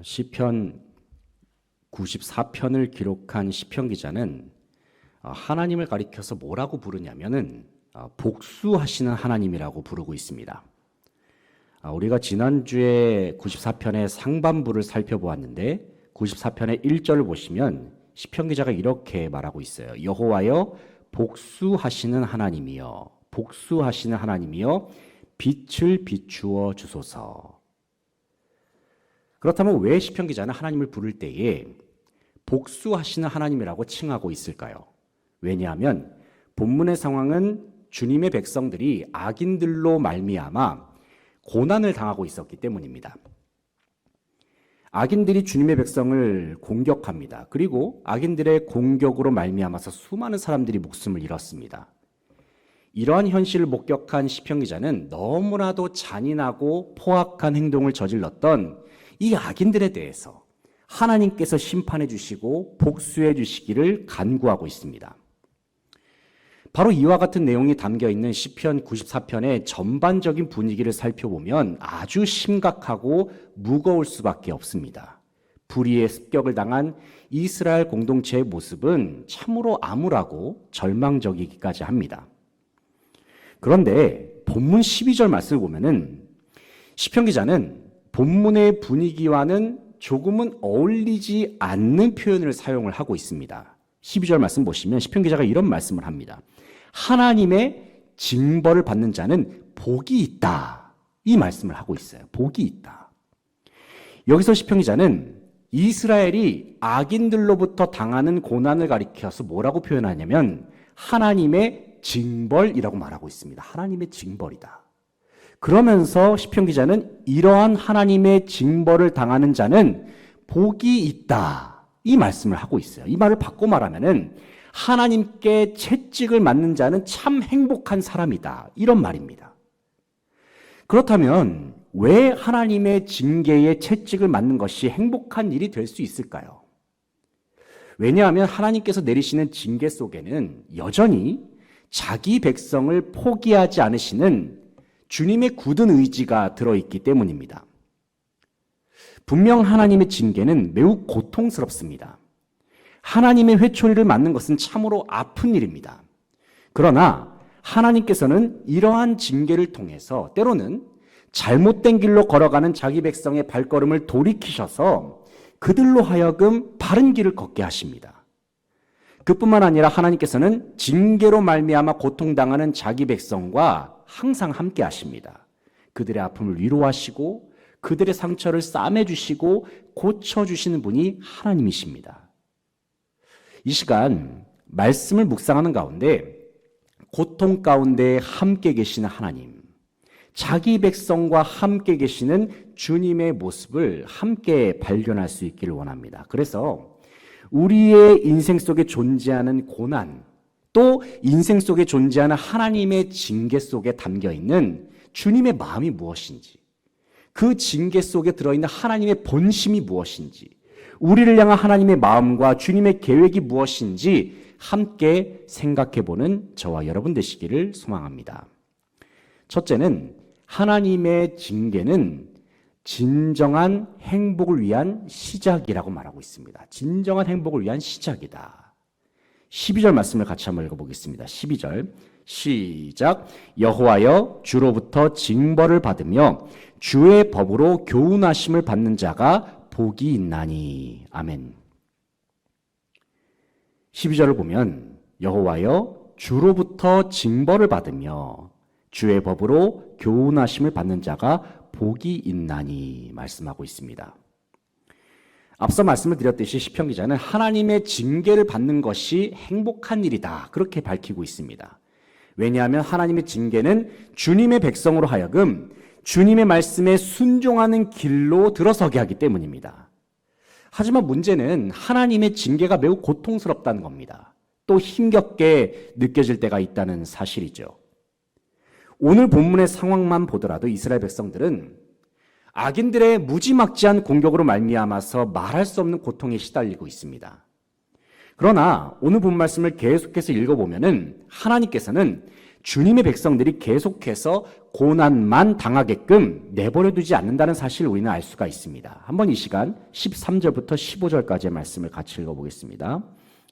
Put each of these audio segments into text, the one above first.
시편 94편을 기록한 시편 기자는 하나님을 가리켜서 뭐라고 부르냐면은 복수하시는 하나님이라고 부르고 있습니다. 우리가 지난주에 94편의 상반부를 살펴보았는데 94편의 1절을 보시면 시편 기자가 이렇게 말하고 있어요. 여호와여 복수하시는 하나님이여, 복수하시는 하나님이여 빛을 비추어 주소서. 그렇다면 왜 시편 기자는 하나님을 부를 때에 복수하시는 하나님이라고 칭하고 있을까요? 왜냐하면 본문의 상황은 주님의 백성들이 악인들로 말미암아 고난을 당하고 있었기 때문입니다. 악인들이 주님의 백성을 공격합니다. 그리고 악인들의 공격으로 말미암아서 수많은 사람들이 목숨을 잃었습니다. 이러한 현실을 목격한 시편 기자는 너무나도 잔인하고 포악한 행동을 저질렀던 이 악인들에 대해서 하나님께서 심판해 주시고 복수해 주시기를 간구하고 있습니다. 바로 이와 같은 내용이 담겨 있는 시편 94편의 전반적인 분위기를 살펴보면 아주 심각하고 무거울 수밖에 없습니다. 불의의 습격을 당한 이스라엘 공동체의 모습은 참으로 암울하고 절망적이기까지 합니다. 그런데 본문 12절 말씀을 보면은 시편 기자는 본문의 분위기와는 조금은 어울리지 않는 표현을 사용을 하고 있습니다. 12절 말씀 보시면 시편 기자가 이런 말씀을 합니다. 하나님의 징벌을 받는 자는 복이 있다. 이 말씀을 하고 있어요. 복이 있다. 여기서 시편 기자는 이스라엘이 악인들로부터 당하는 고난을 가리켜서 뭐라고 표현하냐면 하나님의 징벌이라고 말하고 있습니다. 하나님의 징벌이다. 그러면서 시편 기자는 이러한 하나님의 징벌을 당하는 자는 복이 있다. 이 말씀을 하고 있어요. 이 말을 바꿔 말하면은 하나님께 채찍을 맞는 자는 참 행복한 사람이다. 이런 말입니다. 그렇다면 왜 하나님의 징계에 채찍을 맞는 것이 행복한 일이 될 수 있을까요? 왜냐하면 하나님께서 내리시는 징계 속에는 여전히 자기 백성을 포기하지 않으시는 주님의 굳은 의지가 들어있기 때문입니다. 분명 하나님의 징계는 매우 고통스럽습니다. 하나님의 회초리를 맞는 것은 참으로 아픈 일입니다. 그러나 하나님께서는 이러한 징계를 통해서 때로는 잘못된 길로 걸어가는 자기 백성의 발걸음을 돌이키셔서 그들로 하여금 바른 길을 걷게 하십니다. 그뿐만 아니라 하나님께서는 징계로 말미암아 고통당하는 자기 백성과 항상 함께 하십니다. 그들의 아픔을 위로하시고 그들의 상처를 싸매주시고 고쳐주시는 분이 하나님이십니다. 이 시간 말씀을 묵상하는 가운데 고통 가운데 함께 계시는 하나님, 자기 백성과 함께 계시는 주님의 모습을 함께 발견할 수 있기를 원합니다. 그래서 우리의 인생 속에 존재하는 고난, 또 인생 속에 존재하는 하나님의 징계 속에 담겨있는 주님의 마음이 무엇인지, 그 징계 속에 들어있는 하나님의 본심이 무엇인지, 우리를 향한 하나님의 마음과 주님의 계획이 무엇인지 함께 생각해보는 저와 여러분 되시기를 소망합니다. 첫째는 하나님의 징계는 진정한 행복을 위한 시작이라고 말하고 있습니다. 진정한 행복을 위한 시작이다. 12절 말씀을 같이 한번 읽어보겠습니다. 12절 시작. 여호와여 주로부터 징벌을 받으며 주의 법으로 교훈하심을 받는 자가 복이 있나니. 아멘. 12절을 보면 여호와여 주로부터 징벌을 받으며 주의 법으로 교훈하심을 받는 자가 복이 있나니 말씀하고 있습니다. 앞서 말씀을 드렸듯이 시편 기자는 하나님의 징계를 받는 것이 행복한 일이다. 그렇게 밝히고 있습니다. 왜냐하면 하나님의 징계는 주님의 백성으로 하여금 주님의 말씀에 순종하는 길로 들어서게 하기 때문입니다. 하지만 문제는 하나님의 징계가 매우 고통스럽다는 겁니다. 또 힘겹게 느껴질 때가 있다는 사실이죠. 오늘 본문의 상황만 보더라도 이스라엘 백성들은 악인들의 무지막지한 공격으로 말미암아서 말할 수 없는 고통에 시달리고 있습니다. 그러나 오늘 본 말씀을 계속해서 읽어보면은 하나님께서는 주님의 백성들이 계속해서 고난만 당하게끔 내버려두지 않는다는 사실을 우리는 알 수가 있습니다. 한번 이 시간 13절부터 15절까지의 말씀을 같이 읽어보겠습니다.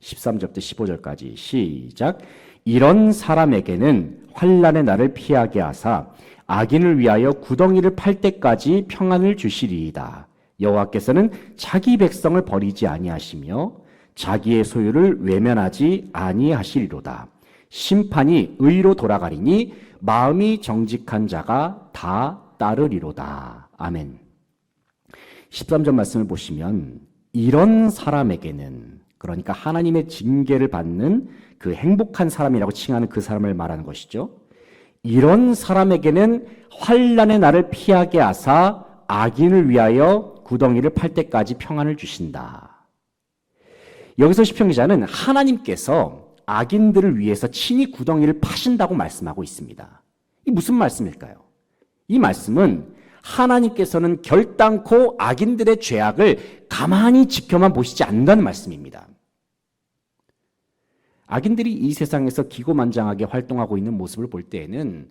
13절부터 15절까지 시작. 이런 사람에게는 환난의 날을 피하게 하사 악인을 위하여 구덩이를 팔 때까지 평안을 주시리이다. 여호와께서는 자기 백성을 버리지 아니하시며 자기의 소유를 외면하지 아니하시리로다. 심판이 의로 돌아가리니 마음이 정직한 자가 다 따르리로다. 아멘. 13절 말씀을 보시면 이런 사람에게는, 그러니까 하나님의 징계를 받는 그 행복한 사람이라고 칭하는 그 사람을 말하는 것이죠. 이런 사람에게는 환난의 날을 피하게 하사 악인을 위하여 구덩이를 팔 때까지 평안을 주신다. 여기서 시편 기자는 하나님께서 악인들을 위해서 친히 구덩이를 파신다고 말씀하고 있습니다. 이 무슨 말씀일까요? 이 말씀은 하나님께서는 결단코 악인들의 죄악을 가만히 지켜만 보시지 않는다는 말씀입니다. 악인들이 이 세상에서 기고만장하게 활동하고 있는 모습을 볼 때에는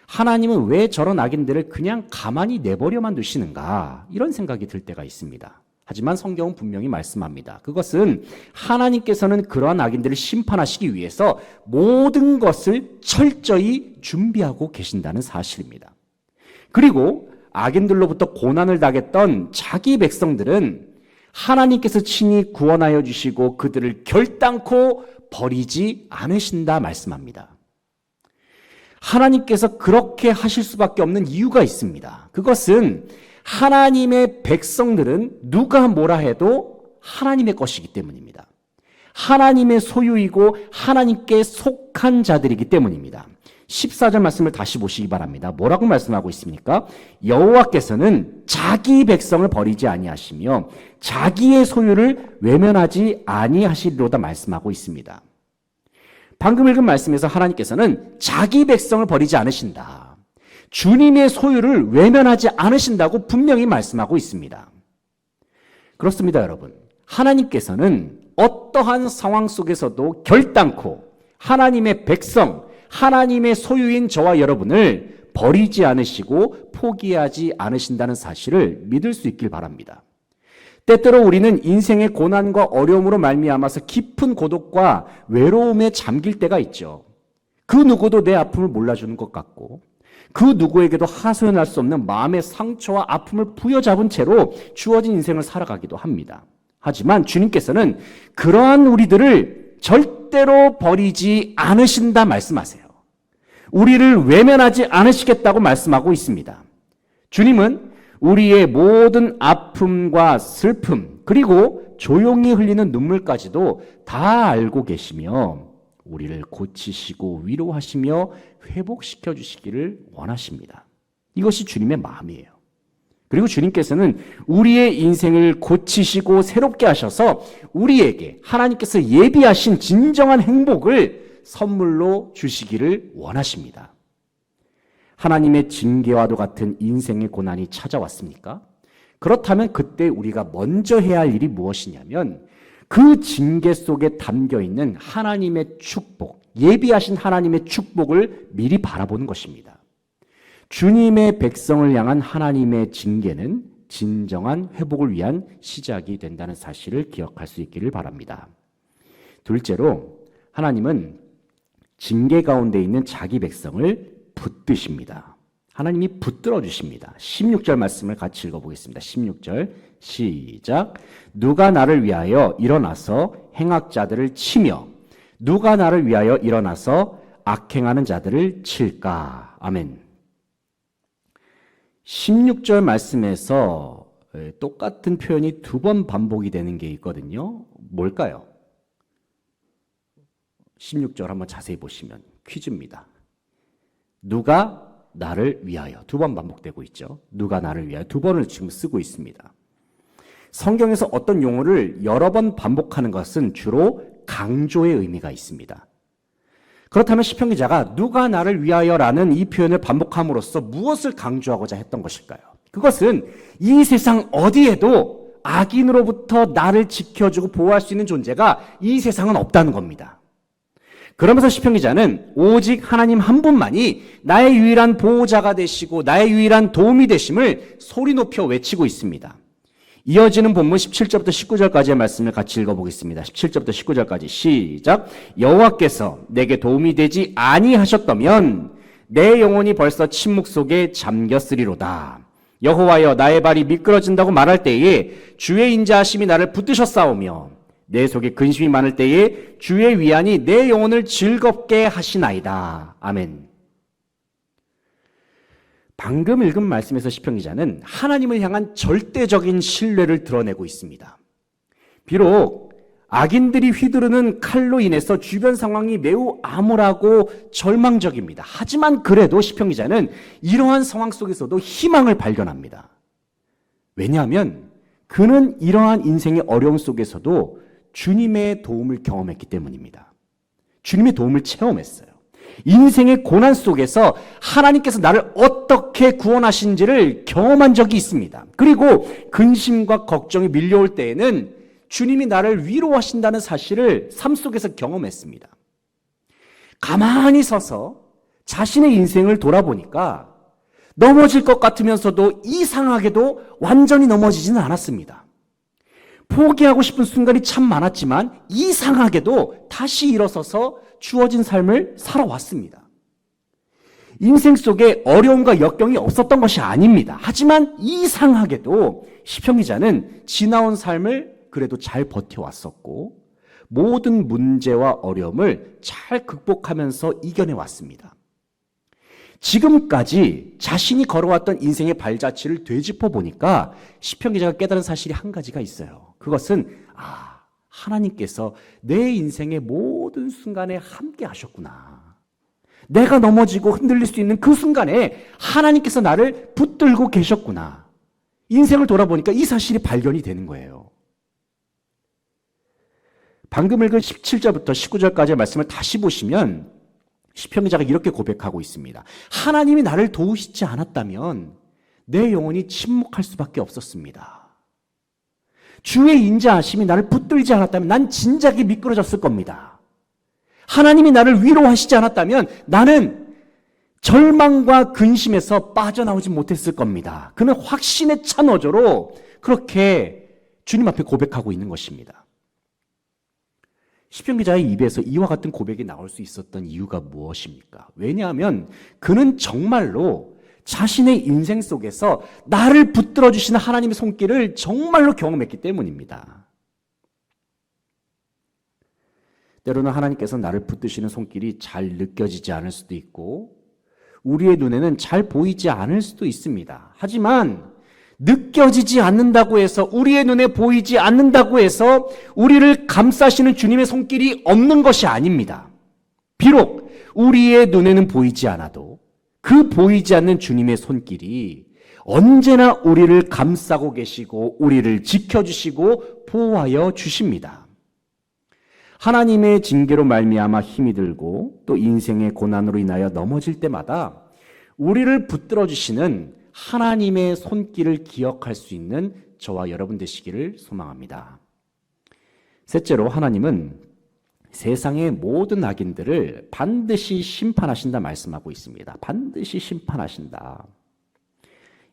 하나님은 왜 저런 악인들을 그냥 가만히 내버려만 두시는가, 이런 생각이 들 때가 있습니다. 하지만 성경은 분명히 말씀합니다. 그것은 하나님께서는 그러한 악인들을 심판하시기 위해서 모든 것을 철저히 준비하고 계신다는 사실입니다. 그리고 악인들로부터 고난을 당했던 자기 백성들은 하나님께서 친히 구원하여 주시고 그들을 결단코 버리지 않으신다 말씀합니다. 하나님께서 그렇게 하실 수밖에 없는 이유가 있습니다. 그것은 하나님의 백성들은 누가 뭐라 해도 하나님의 것이기 때문입니다. 하나님의 소유이고 하나님께 속한 자들이기 때문입니다. 14절 말씀을 다시 보시기 바랍니다. 뭐라고 말씀하고 있습니까? 여호와께서는 자기 백성을 버리지 아니하시며 자기의 소유를 외면하지 아니하시리로다 말씀하고 있습니다. 방금 읽은 말씀에서 하나님께서는 자기 백성을 버리지 않으신다, 주님의 소유를 외면하지 않으신다고 분명히 말씀하고 있습니다. 그렇습니다, 여러분. 하나님께서는 어떠한 상황 속에서도 결단코 하나님의 백성, 하나님의 소유인 저와 여러분을 버리지 않으시고 포기하지 않으신다는 사실을 믿을 수 있길 바랍니다. 때때로 우리는 인생의 고난과 어려움으로 말미암아서 깊은 고독과 외로움에 잠길 때가 있죠. 그 누구도 내 아픔을 몰라주는 것 같고 그 누구에게도 하소연할 수 없는 마음의 상처와 아픔을 부여잡은 채로 주어진 인생을 살아가기도 합니다. 하지만 주님께서는 그러한 우리들을 절대로 버리지 않으신다 말씀하세요. 우리를 외면하지 않으시겠다고 말씀하고 있습니다. 주님은 우리의 모든 아픔과 슬픔, 그리고 조용히 흘리는 눈물까지도 다 알고 계시며 우리를 고치시고 위로하시며 회복시켜 주시기를 원하십니다. 이것이 주님의 마음이에요. 그리고 주님께서는 우리의 인생을 고치시고 새롭게 하셔서 우리에게 하나님께서 예비하신 진정한 행복을 선물로 주시기를 원하십니다. 하나님의 징계와도 같은 인생의 고난이 찾아왔습니까? 그렇다면 그때 우리가 먼저 해야 할 일이 무엇이냐면 그 징계 속에 담겨 있는 하나님의 축복, 예비하신 하나님의 축복을 미리 바라보는 것입니다. 주님의 백성을 향한 하나님의 징계는 진정한 회복을 위한 시작이 된다는 사실을 기억할 수 있기를 바랍니다. 둘째로 하나님은 징계 가운데 있는 자기 백성을 붙드십니다. 하나님이 붙들어 주십니다. 16절 말씀을 같이 읽어보겠습니다. 16절 시작. 누가 나를 위하여 일어나서 행악자들을 치며 누가 나를 위하여 일어나서 악행하는 자들을 칠까. 아멘. 16절 말씀에서 똑같은 표현이 두 번 반복이 되는 게 있거든요. 뭘까요? 16절 한번 자세히 보시면 퀴즈입니다. 누가 나를 위하여 두 번 반복되고 있죠. 누가 나를 위하여 두 번을 지금 쓰고 있습니다. 성경에서 어떤 용어를 여러 번 반복하는 것은 주로 강조의 의미가 있습니다. 그렇다면 시편 기자가 누가 나를 위하여라는 이 표현을 반복함으로써 무엇을 강조하고자 했던 것일까요? 그것은 이 세상 어디에도 악인으로부터 나를 지켜주고 보호할 수 있는 존재가 이 세상은 없다는 겁니다. 그러면서 시편 기자는 오직 하나님 한 분만이 나의 유일한 보호자가 되시고 나의 유일한 도움이 되심을 소리 높여 외치고 있습니다. 이어지는 본문 17절부터 19절까지의 말씀을 같이 읽어보겠습니다. 17절부터 19절까지 시작. 여호와께서 내게 도움이 되지 아니하셨다면 내 영혼이 벌써 침묵 속에 잠겼으리로다. 여호와여 나의 발이 미끄러진다고 말할 때에 주의 인자하심이 나를 붙드셨사오며 내 속에 근심이 많을 때에 주의 위안이 내 영혼을 즐겁게 하시나이다. 아멘. 방금 읽은 말씀에서 시편 기자는 하나님을 향한 절대적인 신뢰를 드러내고 있습니다. 비록 악인들이 휘두르는 칼로 인해서 주변 상황이 매우 암울하고 절망적입니다. 하지만 그래도 시편 기자는 이러한 상황 속에서도 희망을 발견합니다. 왜냐하면 그는 이러한 인생의 어려움 속에서도 주님의 도움을 경험했기 때문입니다. 주님의 도움을 체험했어요. 인생의 고난 속에서 하나님께서 나를 어떻게 구원하신지를 경험한 적이 있습니다. 그리고 근심과 걱정이 밀려올 때에는 주님이 나를 위로하신다는 사실을 삶 속에서 경험했습니다. 가만히 서서 자신의 인생을 돌아보니까 넘어질 것 같으면서도 이상하게도 완전히 넘어지지는 않았습니다. 포기하고 싶은 순간이 참 많았지만 이상하게도 다시 일어서서 주어진 삶을 살아왔습니다. 인생 속에 어려움과 역경이 없었던 것이 아닙니다. 하지만 이상하게도 시편 기자는 지나온 삶을 그래도 잘 버텨왔었고 모든 문제와 어려움을 잘 극복하면서 이겨내왔습니다. 지금까지 자신이 걸어왔던 인생의 발자취를 되짚어 보니까 시편 기자가 깨달은 사실이 한 가지가 있어요. 그것은 하나님께서 내 인생의 모든 순간에 함께 하셨구나. 내가 넘어지고 흔들릴 수 있는 그 순간에 하나님께서 나를 붙들고 계셨구나. 인생을 돌아보니까 이 사실이 발견이 되는 거예요. 방금 읽은 17절부터 19절까지의 말씀을 다시 보시면 시편 기자가 이렇게 고백하고 있습니다. 하나님이 나를 도우시지 않았다면 내 영혼이 침묵할 수밖에 없었습니다. 주의 인자하심이 나를 붙들지 않았다면 난 진작에 미끄러졌을 겁니다. 하나님이 나를 위로하시지 않았다면 나는 절망과 근심에서 빠져나오지 못했을 겁니다. 그는 확신에 찬 어조로 그렇게 주님 앞에 고백하고 있는 것입니다. 시편 기자의 입에서 이와 같은 고백이 나올 수 있었던 이유가 무엇입니까? 왜냐하면 그는 정말로 자신의 인생 속에서 나를 붙들어 주시는 하나님의 손길을 정말로 경험했기 때문입니다. 때로는 하나님께서 나를 붙드시는 손길이 잘 느껴지지 않을 수도 있고 우리의 눈에는 잘 보이지 않을 수도 있습니다. 하지만 느껴지지 않는다고 해서 우리의 눈에 보이지 않는다고 해서 우리를 감싸시는 주님의 손길이 없는 것이 아닙니다. 비록 우리의 눈에는 보이지 않아도 그 보이지 않는 주님의 손길이 언제나 우리를 감싸고 계시고 우리를 지켜주시고 보호하여 주십니다. 하나님의 징계로 말미암아 힘이 들고 또 인생의 고난으로 인하여 넘어질 때마다 우리를 붙들어 주시는 하나님의 손길을 기억할 수 있는 저와 여러분 되시기를 소망합니다. 셋째로 하나님은 세상의 모든 악인들을 반드시 심판하신다 말씀하고 있습니다. 반드시 심판하신다.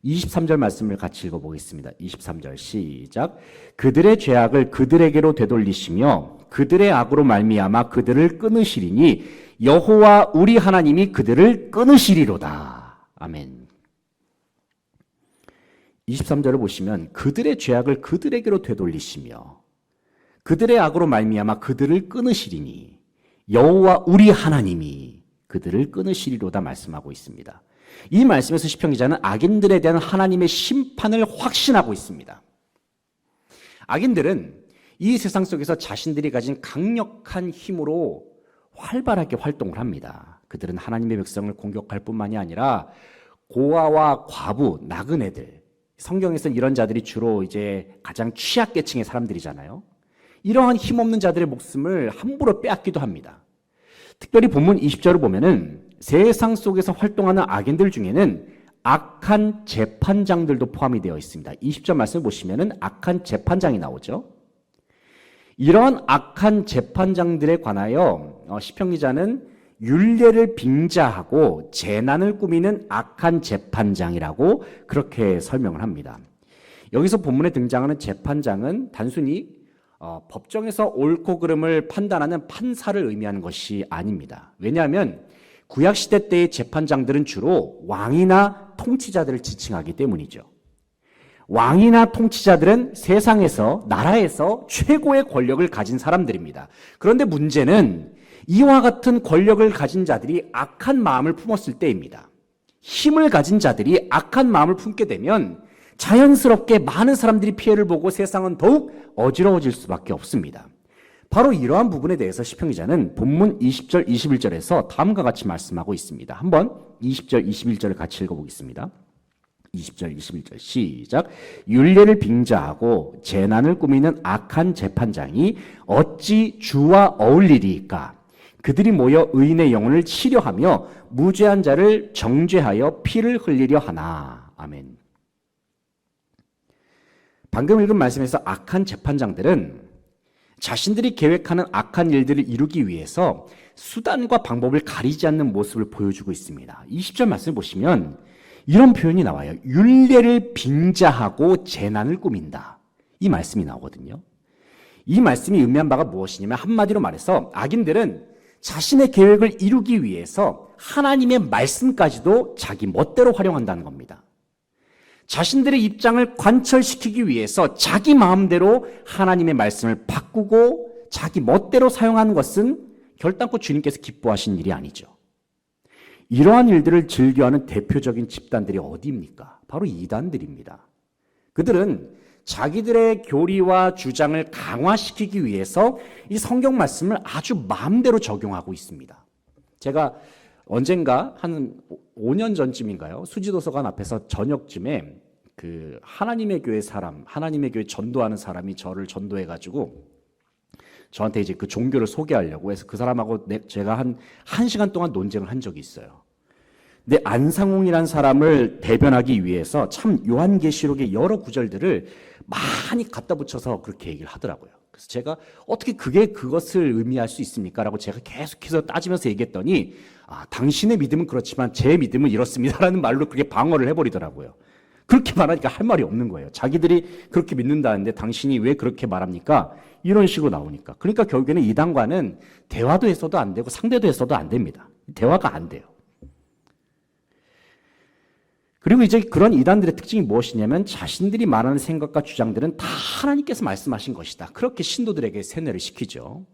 23절 말씀을 같이 읽어보겠습니다. 23절 시작. 그들의 죄악을 그들에게로 되돌리시며 그들의 악으로 말미암아 그들을 끊으시리니 여호와 우리 하나님이 그들을 끊으시리로다. 아멘. 23절을 보시면 그들의 죄악을 그들에게로 되돌리시며 그들의 악으로 말미암아 그들을 끊으시리니 여호와 우리 하나님이 그들을 끊으시리로다 말씀하고 있습니다. 이 말씀에서 시편 기자는 악인들에 대한 하나님의 심판을 확신하고 있습니다. 악인들은 이 세상 속에서 자신들이 가진 강력한 힘으로 활발하게 활동을 합니다. 그들은 하나님의 백성을 공격할 뿐만이 아니라 고아와 과부, 나그네들, 성경에서는 이런 자들이 주로 이제 가장 취약계층의 사람들이잖아요. 이러한 힘없는 자들의 목숨을 함부로 빼앗기도 합니다. 특별히 본문 20절을 보면은 세상 속에서 활동하는 악인들 중에는 악한 재판장들도 포함이 되어 있습니다. 20절 말씀을 보시면은 악한 재판장이 나오죠. 이런 악한 재판장들에 관하여 시편 기자는 율례를 빙자하고 재난을 꾸미는 악한 재판장이라고 그렇게 설명을 합니다. 여기서 본문에 등장하는 재판장은 단순히 법정에서 옳고 그름을 판단하는 판사를 의미하는 것이 아닙니다. 왜냐하면 구약시대 때의 재판장들은 주로 왕이나 통치자들을 지칭하기 때문이죠. 왕이나 통치자들은 세상에서, 나라에서 최고의 권력을 가진 사람들입니다. 그런데 문제는 이와 같은 권력을 가진 자들이 악한 마음을 품었을 때입니다. 힘을 가진 자들이 악한 마음을 품게 되면 자연스럽게 많은 사람들이 피해를 보고 세상은 더욱 어지러워질 수밖에 없습니다. 바로 이러한 부분에 대해서 시편 기자는 본문 20절, 21절에서 다음과 같이 말씀하고 있습니다. 한번 20절, 21절을 같이 읽어보겠습니다. 20절, 21절 시작. 율례를 빙자하고 재난을 꾸미는 악한 재판장이 어찌 주와 어울리리까? 그들이 모여 의인의 영혼을 치려하며 무죄한 자를 정죄하여 피를 흘리려 하나. 아멘. 방금 읽은 말씀에서 악한 재판장들은 자신들이 계획하는 악한 일들을 이루기 위해서 수단과 방법을 가리지 않는 모습을 보여주고 있습니다. 20절 말씀을 보시면 이런 표현이 나와요. 율례를 빙자하고 재난을 꾸민다. 이 말씀이 나오거든요. 이 말씀이 의미한 바가 무엇이냐면 한마디로 말해서 악인들은 자신의 계획을 이루기 위해서 하나님의 말씀까지도 자기 멋대로 활용한다는 겁니다. 자신들의 입장을 관철시키기 위해서 자기 마음대로 하나님의 말씀을 바꾸고 자기 멋대로 사용하는 것은 결단코 주님께서 기뻐하신 일이 아니죠. 이러한 일들을 즐겨하는 대표적인 집단들이 어디입니까? 바로 이단들입니다. 그들은 자기들의 교리와 주장을 강화시키기 위해서 이 성경 말씀을 아주 마음대로 적용하고 있습니다. 제가 언젠가 한 5년 전쯤인가요? 수지도서관 앞에서 저녁쯤에 그 하나님의 교회 사람, 하나님의 교회 전도하는 사람이 저를 전도해가지고 저한테 이제 그 종교를 소개하려고 해서 그 사람하고 제가 한 1시간 동안 논쟁을 한 적이 있어요. 근데 안상홍이라는 사람을 대변하기 위해서 참 요한계시록의 여러 구절들을 많이 갖다 붙여서 그렇게 얘기를 하더라고요. 그래서 제가 어떻게 그게 그것을 의미할 수 있습니까? 라고 제가 계속해서 따지면서 얘기했더니 당신의 믿음은 그렇지만 제 믿음은 이렇습니다라는 말로 그렇게 방어를 해버리더라고요. 그렇게 말하니까 할 말이 없는 거예요. 자기들이 그렇게 믿는다는데 당신이 왜 그렇게 말합니까? 이런 식으로 나오니까. 그러니까 결국에는 이단과는 대화도 했어도 안 되고 상대도 했어도 안 됩니다. 대화가 안 돼요. 그리고 이제 그런 이단들의 특징이 무엇이냐면 자신들이 말하는 생각과 주장들은 다 하나님께서 말씀하신 것이다. 그렇게 신도들에게 세뇌를 시키죠.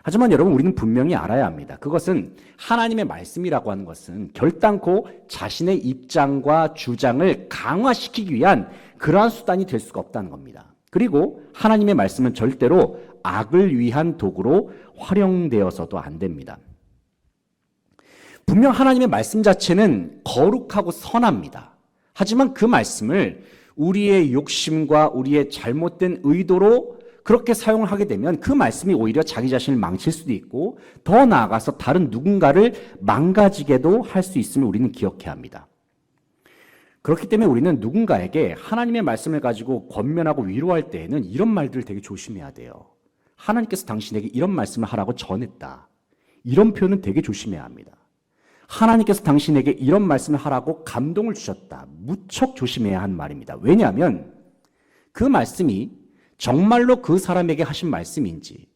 하지만 여러분, 우리는 분명히 알아야 합니다. 그것은 하나님의 말씀이라고 하는 것은 결단코 자신의 입장과 주장을 강화시키기 위한 그러한 수단이 될 수가 없다는 겁니다. 그리고 하나님의 말씀은 절대로 악을 위한 도구로 활용되어서도 안 됩니다. 분명 하나님의 말씀 자체는 거룩하고 선합니다. 하지만 그 말씀을 우리의 욕심과 우리의 잘못된 의도로 그렇게 사용을 하게 되면 그 말씀이 오히려 자기 자신을 망칠 수도 있고 더 나아가서 다른 누군가를 망가지게도 할 수 있음을 우리는 기억해야 합니다. 그렇기 때문에 우리는 누군가에게 하나님의 말씀을 가지고 권면하고 위로할 때에는 이런 말들을 되게 조심해야 돼요. 하나님께서 당신에게 이런 말씀을 하라고 전했다. 이런 표현은 되게 조심해야 합니다. 하나님께서 당신에게 이런 말씀을 하라고 감동을 주셨다. 무척 조심해야 하는 말입니다. 왜냐하면 그 말씀이 정말로 그 사람에게 하신 말씀인지,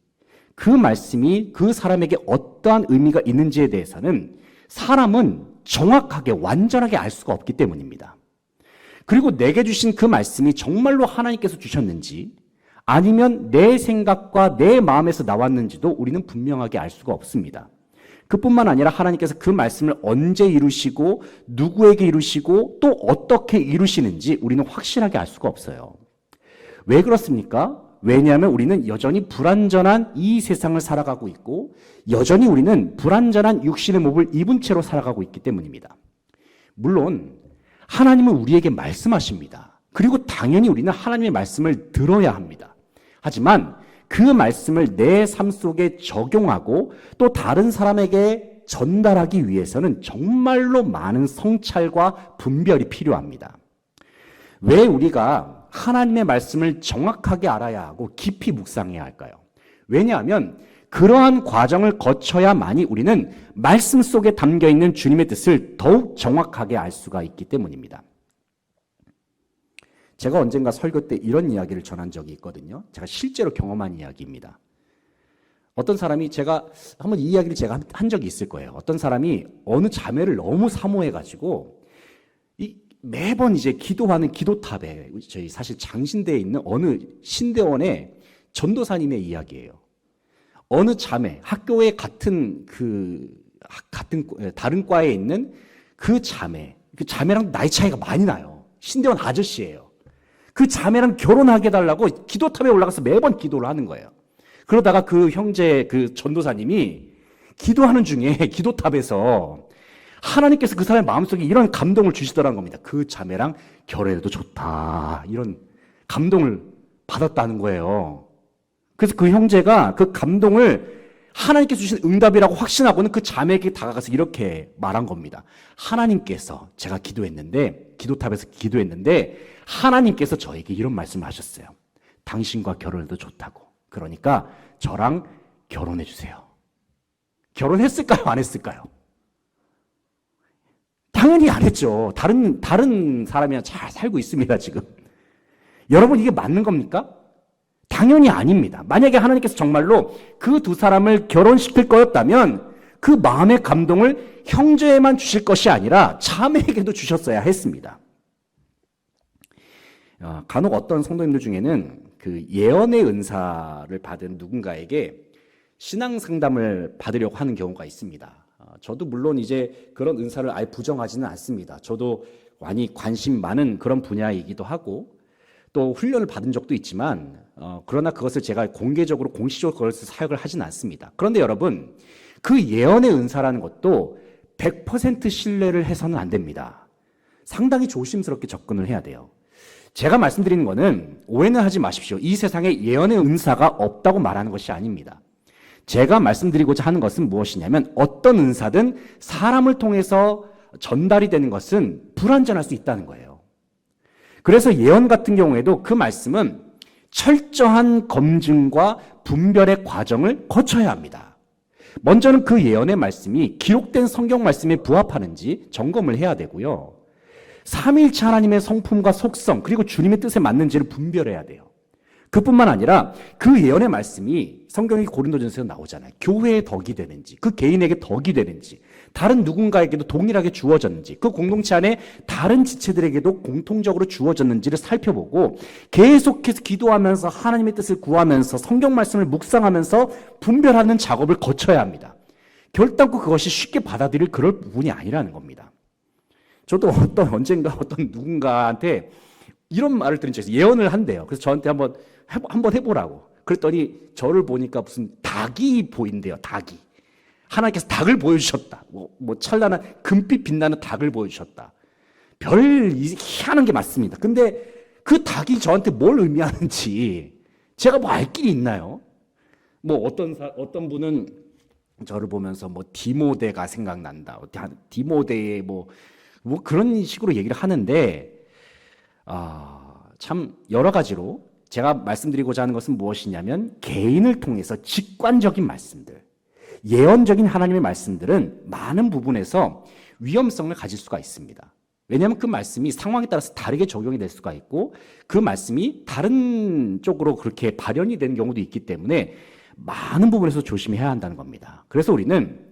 그 말씀이 그 사람에게 어떠한 의미가 있는지에 대해서는 사람은 정확하게 완전하게 알 수가 없기 때문입니다. 그리고 내게 주신 그 말씀이 정말로 하나님께서 주셨는지 아니면 내 생각과 내 마음에서 나왔는지도 우리는 분명하게 알 수가 없습니다. 그뿐만 아니라 하나님께서 그 말씀을 언제 이루시고 누구에게 이루시고 또 어떻게 이루시는지 우리는 확실하게 알 수가 없어요. 왜 그렇습니까? 왜냐하면 우리는 여전히 불완전한 이 세상을 살아가고 있고 여전히 우리는 불완전한 육신의 몸을 입은 채로 살아가고 있기 때문입니다. 물론 하나님은 우리에게 말씀하십니다. 그리고 당연히 우리는 하나님의 말씀을 들어야 합니다. 하지만 그 말씀을 내 삶 속에 적용하고 또 다른 사람에게 전달하기 위해서는 정말로 많은 성찰과 분별이 필요합니다. 왜 우리가 하나님의 말씀을 정확하게 알아야 하고 깊이 묵상해야 할까요? 왜냐하면 그러한 과정을 거쳐야만이 우리는 말씀 속에 담겨 있는 주님의 뜻을 더욱 정확하게 알 수가 있기 때문입니다. 제가 언젠가 설교 때 이런 이야기를 전한 적이 있거든요. 제가 실제로 경험한 이야기입니다. 어떤 사람이 제가 한번 이 이야기를 제가 한 적이 있을 거예요. 어떤 사람이 어느 자매를 너무 사모해가지고 매번 이제 기도하는 기도탑에 저희 사실 장신대에 있는 어느 신대원의 전도사님의 이야기예요. 어느 자매, 학교에 같은 다른 과에 있는 그 자매랑 나이 차이가 많이 나요. 신대원 아저씨예요. 그 자매랑 결혼하게 해달라고 기도탑에 올라가서 매번 기도를 하는 거예요. 그러다가 그 형제, 그 전도사님이 기도하는 중에 기도탑에서 하나님께서 그 사람의 마음속에 이런 감동을 주시더라는 겁니다. 그 자매랑 결혼해도 좋다. 이런 감동을 받았다는 거예요. 그래서 그 형제가 그 감동을 하나님께서 주신 응답이라고 확신하고는 그 자매에게 다가가서 이렇게 말한 겁니다. 하나님께서 제가 기도탑에서 기도했는데 하나님께서 저에게 이런 말씀을 하셨어요. 당신과 결혼해도 좋다고. 그러니까 저랑 결혼해 주세요. 결혼했을까요? 안 했을까요? 당연히 안 했죠. 다른 사람이랑 잘 살고 있습니다, 지금. 여러분, 이게 맞는 겁니까? 당연히 아닙니다. 만약에 하나님께서 정말로 그 두 사람을 결혼시킬 거였다면 그 마음의 감동을 형제에만 주실 것이 아니라 자매에게도 주셨어야 했습니다. 간혹 어떤 성도님들 중에는 그 예언의 은사를 받은 누군가에게 신앙 상담을 받으려고 하는 경우가 있습니다. 저도 물론 이제 그런 은사를 아예 부정하지는 않습니다. 저도 많이 관심 많은 그런 분야이기도 하고 또 훈련을 받은 적도 있지만 그러나 그것을 제가 공개적으로 공식적으로 그것을 사역을 하진 않습니다. 그런데 여러분, 그 예언의 은사라는 것도 100% 신뢰를 해서는 안 됩니다. 상당히 조심스럽게 접근을 해야 돼요. 제가 말씀드리는 거는 오해는 하지 마십시오. 이 세상에 예언의 은사가 없다고 말하는 것이 아닙니다. 제가 말씀드리고자 하는 것은 무엇이냐면 어떤 은사든 사람을 통해서 전달이 되는 것은 불완전할 수 있다는 거예요. 그래서 예언 같은 경우에도 그 말씀은 철저한 검증과 분별의 과정을 거쳐야 합니다. 먼저는 그 예언의 말씀이 기록된 성경 말씀에 부합하는지 점검을 해야 되고요. 삼위일체 하나님의 성품과 속성 그리고 주님의 뜻에 맞는지를 분별해야 돼요. 그뿐만 아니라 그 예언의 말씀이 성경이 고린도전서에 나오잖아요. 교회에 덕이 되는지, 그 개인에게 덕이 되는지, 다른 누군가에게도 동일하게 주어졌는지, 그 공동체 안에 다른 지체들에게도 공통적으로 주어졌는지를 살펴보고 계속해서 기도하면서 하나님의 뜻을 구하면서 성경 말씀을 묵상하면서 분별하는 작업을 거쳐야 합니다. 결단코 그것이 쉽게 받아들일 그럴 부분이 아니라는 겁니다. 저도 언젠가 어떤 누군가한테 이런 말을 들은 적이 있어요. 예언을 한대요. 그래서 저한테 한번 해보라고. 그랬더니 저를 보니까 무슨 닭이 보인대요. 닭이. 하나님께서 닭을 보여주셨다. 뭐 찬란한 금빛 빛나는 닭을 보여주셨다. 별 희한한 게 맞습니다. 근데 그 닭이 저한테 뭘 의미하는지 제가 뭐 알 길이 있나요? 뭐 어떤 분은 저를 보면서 뭐 디모데가 생각난다. 디모데의 뭐 그런 식으로 얘기를 하는데 참 여러 가지로 제가 말씀드리고자 하는 것은 무엇이냐면 개인을 통해서 직관적인 말씀들, 예언적인 하나님의 말씀들은 많은 부분에서 위험성을 가질 수가 있습니다. 왜냐하면 그 말씀이 상황에 따라서 다르게 적용이 될 수가 있고 그 말씀이 다른 쪽으로 그렇게 발현이 되는 경우도 있기 때문에 많은 부분에서 조심해야 한다는 겁니다. 그래서 우리는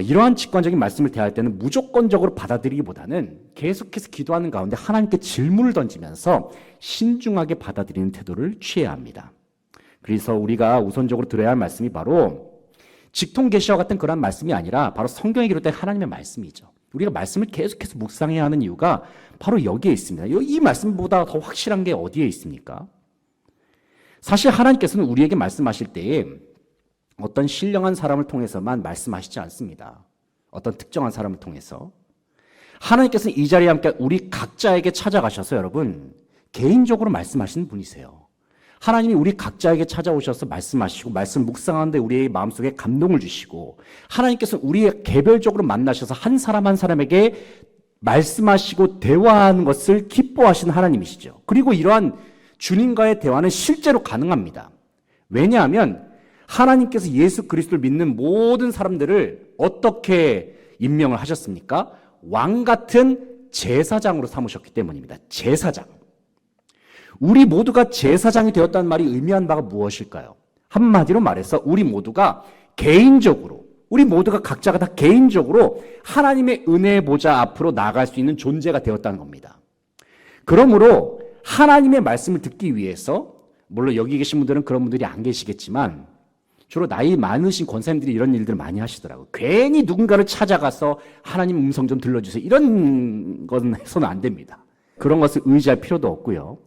이러한 직관적인 말씀을 대할 때는 무조건적으로 받아들이기보다는 계속해서 기도하는 가운데 하나님께 질문을 던지면서 신중하게 받아들이는 태도를 취해야 합니다. 그래서 우리가 우선적으로 들어야 할 말씀이 바로 직통계시와 같은 그런 말씀이 아니라 바로 성경에 기록된 하나님의 말씀이죠. 우리가 말씀을 계속해서 묵상해야 하는 이유가 바로 여기에 있습니다. 이 말씀보다 더 확실한 게 어디에 있습니까? 사실 하나님께서는 우리에게 말씀하실 때에 어떤 신령한 사람을 통해서만 말씀하시지 않습니다. 어떤 특정한 사람을 통해서. 하나님께서는 이 자리에 함께 우리 각자에게 찾아가셔서 여러분 개인적으로 말씀하시는 분이세요. 하나님이 우리 각자에게 찾아오셔서 말씀하시고 말씀 묵상하는데 우리의 마음속에 감동을 주시고 하나님께서 우리 개별적으로 만나셔서 한 사람 한 사람에게 말씀하시고 대화하는 것을 기뻐하시는 하나님이시죠. 그리고 이러한 주님과의 대화는 실제로 가능합니다. 왜냐하면 하나님께서 예수 그리스도를 믿는 모든 사람들을 어떻게 임명을 하셨습니까? 왕 같은 제사장으로 삼으셨기 때문입니다. 제사장. 우리 모두가 제사장이 되었다는 말이 의미하는 바가 무엇일까요? 한마디로 말해서 우리 모두가 개인적으로, 우리 모두가 각자가 다 개인적으로 하나님의 은혜의 보좌 앞으로 나아갈 수 있는 존재가 되었다는 겁니다. 그러므로 하나님의 말씀을 듣기 위해서, 물론 여기 계신 분들은 그런 분들이 안 계시겠지만 주로 나이 많으신 권사님들이 이런 일들을 많이 하시더라고요. 괜히 누군가를 찾아가서 하나님 음성 좀 들려주세요. 이런 건 해서는 안 됩니다. 그런 것을 의지할 필요도 없고요.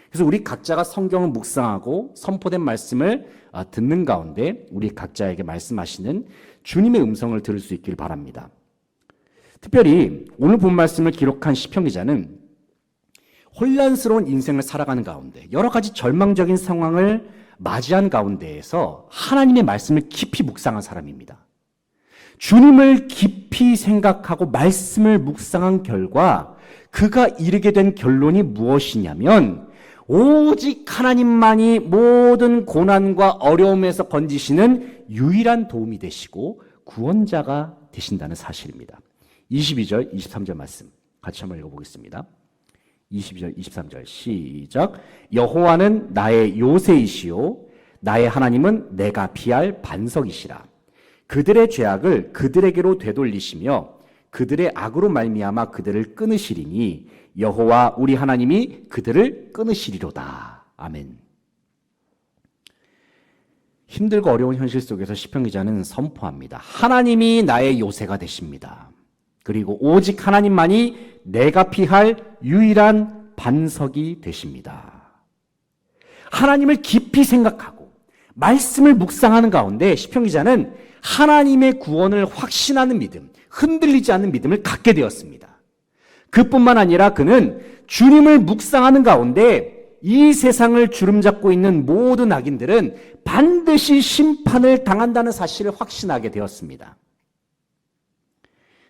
그래서 우리 각자가 성경을 묵상하고 선포된 말씀을 듣는 가운데 우리 각자에게 말씀하시는 주님의 음성을 들을 수 있기를 바랍니다. 특별히 오늘 본 말씀을 기록한 시편 기자는 혼란스러운 인생을 살아가는 가운데 여러 가지 절망적인 상황을 맞이한 가운데에서 하나님의 말씀을 깊이 묵상한 사람입니다. 주님을 깊이 생각하고 말씀을 묵상한 결과 그가 이르게 된 결론이 무엇이냐면 오직 하나님만이 모든 고난과 어려움에서 건지시는 유일한 도움이 되시고 구원자가 되신다는 사실입니다. 22절, 23절 말씀 같이 한번 읽어보겠습니다. 22절, 23절 시작. 여호와는 나의 요새이시요 나의 하나님은 내가 피할 반석이시라. 그들의 죄악을 그들에게로 되돌리시며 그들의 악으로 말미암아 그들을 끊으시리니 여호와 우리 하나님이 그들을 끊으시리로다. 아멘. 힘들고 어려운 현실 속에서 시편 기자는 선포합니다. 하나님이 나의 요새가 되십니다. 그리고 오직 하나님만이 내가 피할 유일한 반석이 되십니다. 하나님을 깊이 생각하고 말씀을 묵상하는 가운데 시편 기자는 하나님의 구원을 확신하는 믿음, 흔들리지 않는 믿음을 갖게 되었습니다. 그뿐만 아니라 그는 주님을 묵상하는 가운데 이 세상을 주름잡고 있는 모든 악인들은 반드시 심판을 당한다는 사실을 확신하게 되었습니다.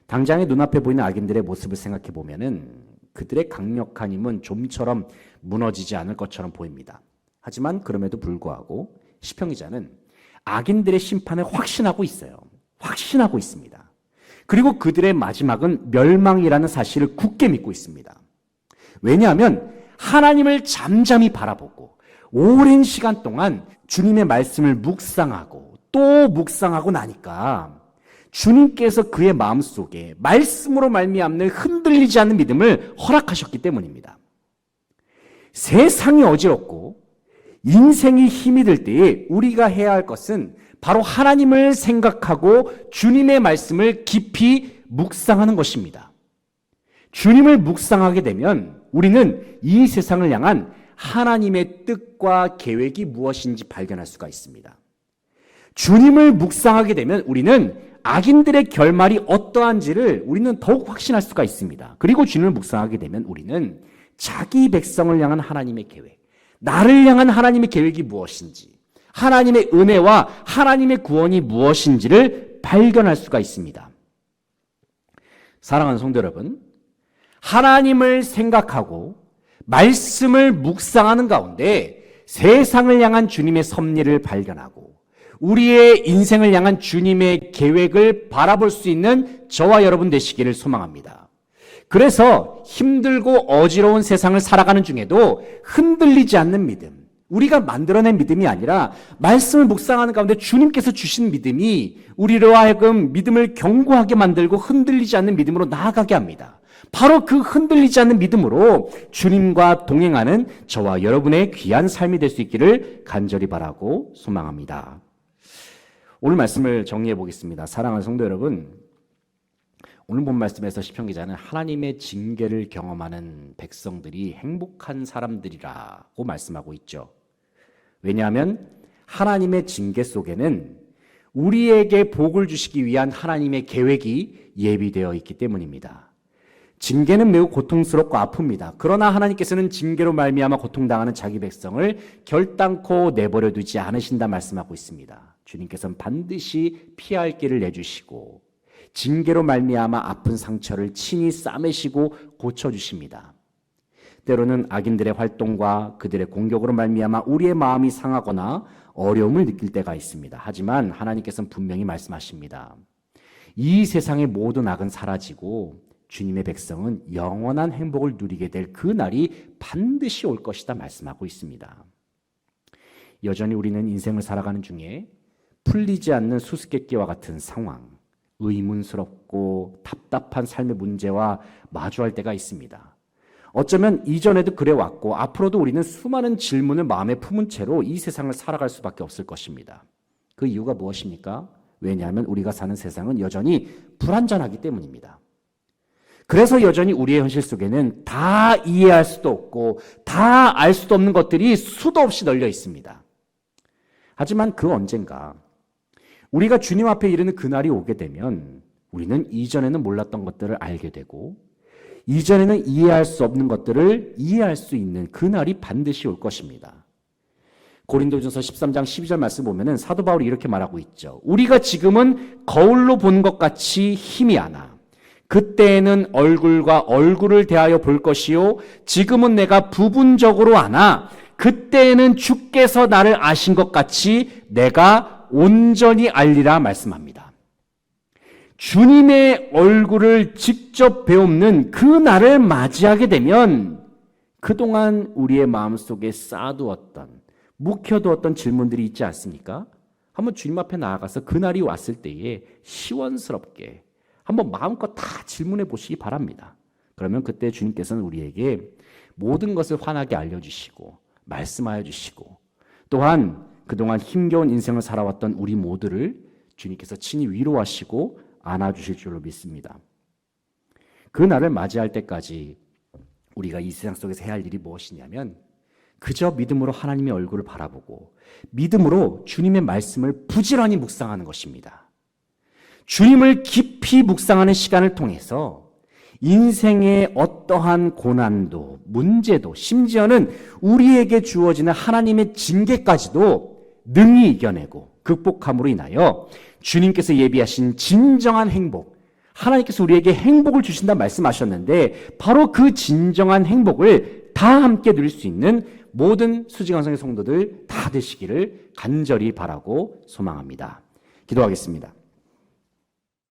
당장의 눈앞에 보이는 악인들의 모습을 생각해 보면은 그들의 강력한 힘은 좀처럼 무너지지 않을 것처럼 보입니다. 하지만 그럼에도 불구하고 시편 기자는 악인들의 심판을 확신하고 있어요. 확신하고 있습니다. 그리고 그들의 마지막은 멸망이라는 사실을 굳게 믿고 있습니다. 왜냐하면 하나님을 잠잠히 바라보고 오랜 시간 동안 주님의 말씀을 묵상하고 또 묵상하고 나니까 주님께서 그의 마음속에 말씀으로 말미암는 흔들리지 않는 믿음을 허락하셨기 때문입니다. 세상이 어지럽고 인생이 힘이 들 때에 우리가 해야 할 것은 바로 하나님을 생각하고 주님의 말씀을 깊이 묵상하는 것입니다. 주님을 묵상하게 되면 우리는 이 세상을 향한 하나님의 뜻과 계획이 무엇인지 발견할 수가 있습니다. 주님을 묵상하게 되면 우리는 악인들의 결말이 어떠한지를 우리는 더욱 확신할 수가 있습니다. 그리고 주님을 묵상하게 되면 우리는 자기 백성을 향한 하나님의 계획, 나를 향한 하나님의 계획이 무엇인지, 하나님의 은혜와 하나님의 구원이 무엇인지를 발견할 수가 있습니다. 사랑하는 성도 여러분, 하나님을 생각하고 말씀을 묵상하는 가운데 세상을 향한 주님의 섭리를 발견하고 우리의 인생을 향한 주님의 계획을 바라볼 수 있는 저와 여러분 되시기를 소망합니다. 그래서 힘들고 어지러운 세상을 살아가는 중에도 흔들리지 않는 믿음, 우리가 만들어낸 믿음이 아니라 말씀을 묵상하는 가운데 주님께서 주신 믿음이 우리로 하여금 믿음을 견고하게 만들고 흔들리지 않는 믿음으로 나아가게 합니다. 바로 그 흔들리지 않는 믿음으로 주님과 동행하는 저와 여러분의 귀한 삶이 될 수 있기를 간절히 바라고 소망합니다. 오늘 말씀을 정리해 보겠습니다. 사랑하는 성도 여러분, 오늘 본 말씀에서 시편 기자는 하나님의 징계를 경험하는 백성들이 행복한 사람들이라고 말씀하고 있죠. 왜냐하면 하나님의 징계 속에는 우리에게 복을 주시기 위한 하나님의 계획이 예비되어 있기 때문입니다. 징계는 매우 고통스럽고 아픕니다. 그러나 하나님께서는 징계로 말미암아 고통당하는 자기 백성을 결단코 내버려 두지 않으신다 말씀하고 있습니다. 주님께서는 반드시 피할 길을 내주시고 징계로 말미암아 아픈 상처를 친히 싸매시고 고쳐주십니다. 때로는 악인들의 활동과 그들의 공격으로 말미암아 우리의 마음이 상하거나 어려움을 느낄 때가 있습니다. 하지만 하나님께서는 분명히 말씀하십니다. 이 세상의 모든 악은 사라지고 주님의 백성은 영원한 행복을 누리게 될 그 날이 반드시 올 것이다 말씀하고 있습니다. 여전히 우리는 인생을 살아가는 중에 풀리지 않는 수수께끼와 같은 상황, 의문스럽고 답답한 삶의 문제와 마주할 때가 있습니다. 어쩌면 이전에도 그래왔고 앞으로도 우리는 수많은 질문을 마음에 품은 채로 이 세상을 살아갈 수밖에 없을 것입니다. 그 이유가 무엇입니까? 왜냐하면 우리가 사는 세상은 여전히 불완전하기 때문입니다. 그래서 여전히 우리의 현실 속에는 다 이해할 수도 없고 다 알 수도 없는 것들이 수도 없이 널려 있습니다. 하지만 그 언젠가 우리가 주님 앞에 이르는 그날이 오게 되면 우리는 이전에는 몰랐던 것들을 알게 되고 이전에는 이해할 수 없는 것들을 이해할 수 있는 그날이 반드시 올 것입니다. 고린도전서 13장 12절 말씀 보면은 사도 바울이 이렇게 말하고 있죠. 우리가 지금은 거울로 본 것 같이 힘이 하나 그때에는 얼굴과 얼굴을 대하여 볼 것이요 지금은 내가 부분적으로 아나 그때에는 주께서 나를 아신 것 같이 내가 온전히 알리라 말씀합니다. 주님의 얼굴을 직접 배우는 그 날을 맞이하게 되면 그동안 우리의 마음속에 쌓아두었던 묵혀두었던 질문들이 있지 않습니까? 한번 주님 앞에 나아가서 그 날이 왔을 때에 시원스럽게 한번 마음껏 다 질문해 보시기 바랍니다. 그러면 그때 주님께서는 우리에게 모든 것을 환하게 알려주시고 말씀하여 주시고 또한 그동안 힘겨운 인생을 살아왔던 우리 모두를 주님께서 친히 위로하시고 안아주실 줄로 믿습니다. 그 날을 맞이할 때까지 우리가 이 세상 속에서 해야 할 일이 무엇이냐면 그저 믿음으로 하나님의 얼굴을 바라보고 믿음으로 주님의 말씀을 부지런히 묵상하는 것입니다. 주님을 깊이 묵상하는 시간을 통해서 인생의 어떠한 고난도, 문제도, 심지어는 우리에게 주어지는 하나님의 징계까지도 능히 이겨내고 극복함으로 인하여 주님께서 예비하신 진정한 행복, 하나님께서 우리에게 행복을 주신다 말씀하셨는데 바로 그 진정한 행복을 다 함께 누릴 수 있는 모든 수지강성의 성도들 다 되시기를 간절히 바라고 소망합니다. 기도하겠습니다.